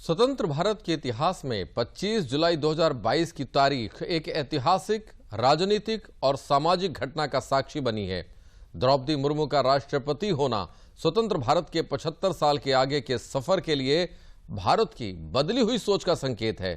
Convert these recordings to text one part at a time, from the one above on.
स्वतंत्र भारत के इतिहास में 25 जुलाई 2022 की तारीख एक ऐतिहासिक, राजनीतिक और सामाजिक घटना का साक्षी बनी है। द्रौपदी मुर्मू का राष्ट्रपति होना स्वतंत्र भारत के 75 साल के आगे के सफर के लिए भारत की बदली हुई सोच का संकेत है।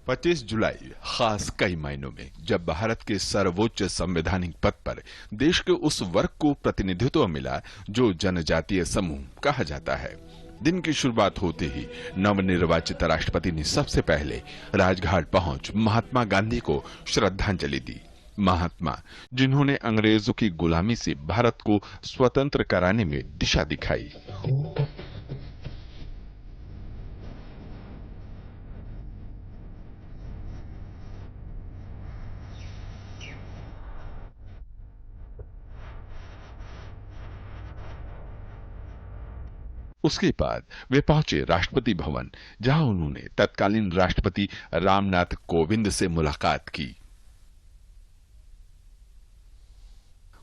25 जुलाई खास कई मायनों में, जब भारत के सर्वोच्च संवैधानिक पद पर देश के उस वर्ग को प्रतिनिधित्व मिला जो जनजातीय समूह कहा जाता है। दिन की शुरुआत होते ही नवनिर्वाचित राष्ट्रपति ने सबसे पहले राजघाट पहुंच महात्मा गांधी को श्रद्धांजलि दी। महात्मा, जिन्होंने अंग्रेजों की गुलामी से भारत को स्वतंत्र कराने में दिशा दिखाई। उसके बाद वे पहुंचे राष्ट्रपति भवन, जहां उन्होंने तत्कालीन राष्ट्रपति रामनाथ कोविंद से मुलाकात की।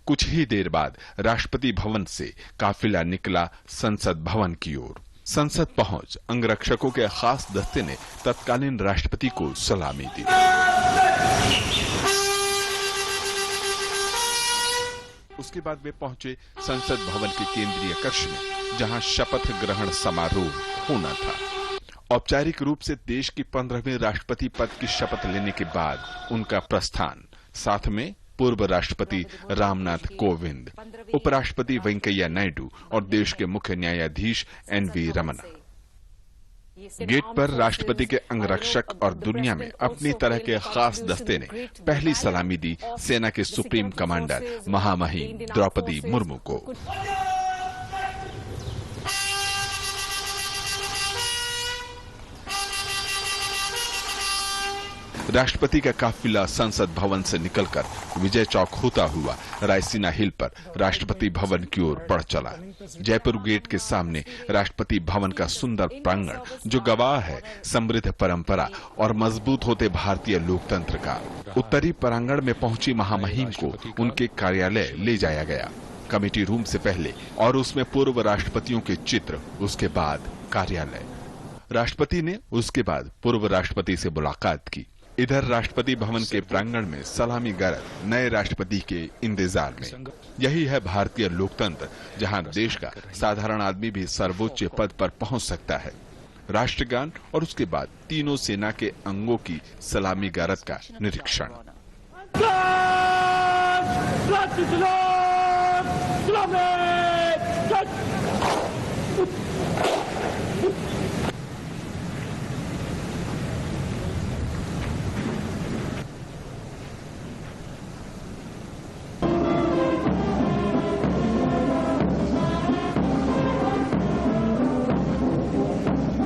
कुछ ही देर बाद राष्ट्रपति भवन से काफिला निकला संसद भवन की ओर। संसद पहुंच अंगरक्षकों के खास दस्ते ने तत्कालीन राष्ट्रपति को सलामी दी। उसके बाद वे पहुंचे संसद भवन के केंद्रीय कक्ष में, जहां शपथ ग्रहण समारोह होना था। औपचारिक रूप से देश की 15वें राष्ट्रपति पद की शपथ लेने के बाद उनका प्रस्थान, साथ में पूर्व राष्ट्रपति रामनाथ कोविंद, उपराष्ट्रपति वेंकैया नायडू और देश के मुख्य न्यायाधीश NV रमना। गेट पर राष्ट्रपति के अंगरक्षक और दुनिया में अपनी तरह के खास दस्ते ने पहली सलामी दी सेना के सुप्रीम कमांडर महामहिम द्रौपदी मुर्मू को। राष्ट्रपति का काफिला संसद भवन से निकलकर विजय चौक होता हुआ रायसीना हिल पर राष्ट्रपति भवन की ओर बढ़ चला। जयपुर गेट के सामने राष्ट्रपति भवन का सुंदर प्रांगण, जो गवाह है समृद्ध परंपरा और मजबूत होते भारतीय लोकतंत्र का। उत्तरी प्रांगण में पहुंची महामहिम को उनके कार्यालय ले जाया गया। कमेटी रूम से पहले और उसमें पूर्व राष्ट्रपतियों के चित्र, उसके बाद कार्यालय। राष्ट्रपति ने उसके बाद पूर्व राष्ट्रपति से मुलाकात की। इधर राष्ट्रपति भवन के प्रांगण में सलामी गरज नए राष्ट्रपति के इंतजार में। यही है भारतीय लोकतंत्र, जहां देश का साधारण आदमी भी सर्वोच्च पद पर पहुंच सकता है। राष्ट्रगान और उसके बाद तीनों सेना के अंगों की सलामी गरज का निरीक्षण।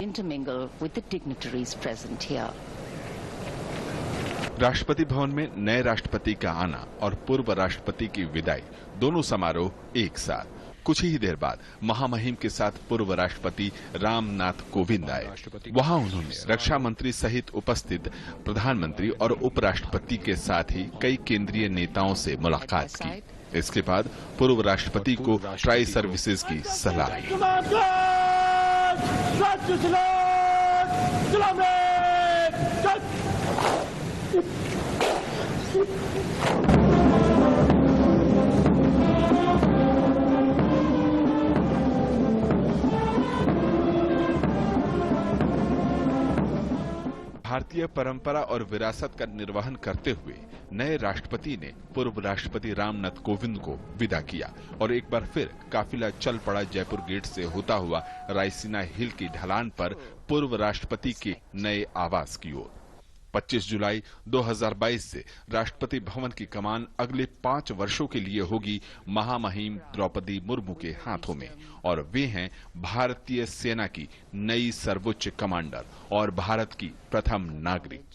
intermingle with the dignitaries present here. Rashtrapati Bhavan में नए राष्ट्रपति का आना और पूर्व राष्ट्रपति की विदाई, दोनों समारोह एक साथ। कुछ ही देर बाद महामहिम के साथ पूर्व राष्ट्रपति रामनाथ कोविंद आए। वहां उन्होंने रक्षा मंत्री सहित उपस्थित प्रधानमंत्री और उपराष्ट्रपति के साथ ही कई केंद्रीय नेताओं से मुलाकात की। इसके बाद पूर्व राष्ट्रपति को ट्राई सर्विसेज की सलाह। भारतीय परंपरा और विरासत का निर्वहन करते हुए नए राष्ट्रपति ने पूर्व राष्ट्रपति रामनाथ कोविंद को विदा किया और एक बार फिर काफिला चल पड़ा जयपुर गेट से होता हुआ रायसीना हिल की ढलान पर पूर्व राष्ट्रपति के नए आवास की ओर। 25 जुलाई 2022 से राष्ट्रपति भवन की कमान अगले 5 वर्षों के लिए होगी महामहिम द्रौपदी मुर्मू के हाथों में, और वे हैं भारतीय सेना की नई सर्वोच्च कमांडर और भारत की प्रथम नागरिक।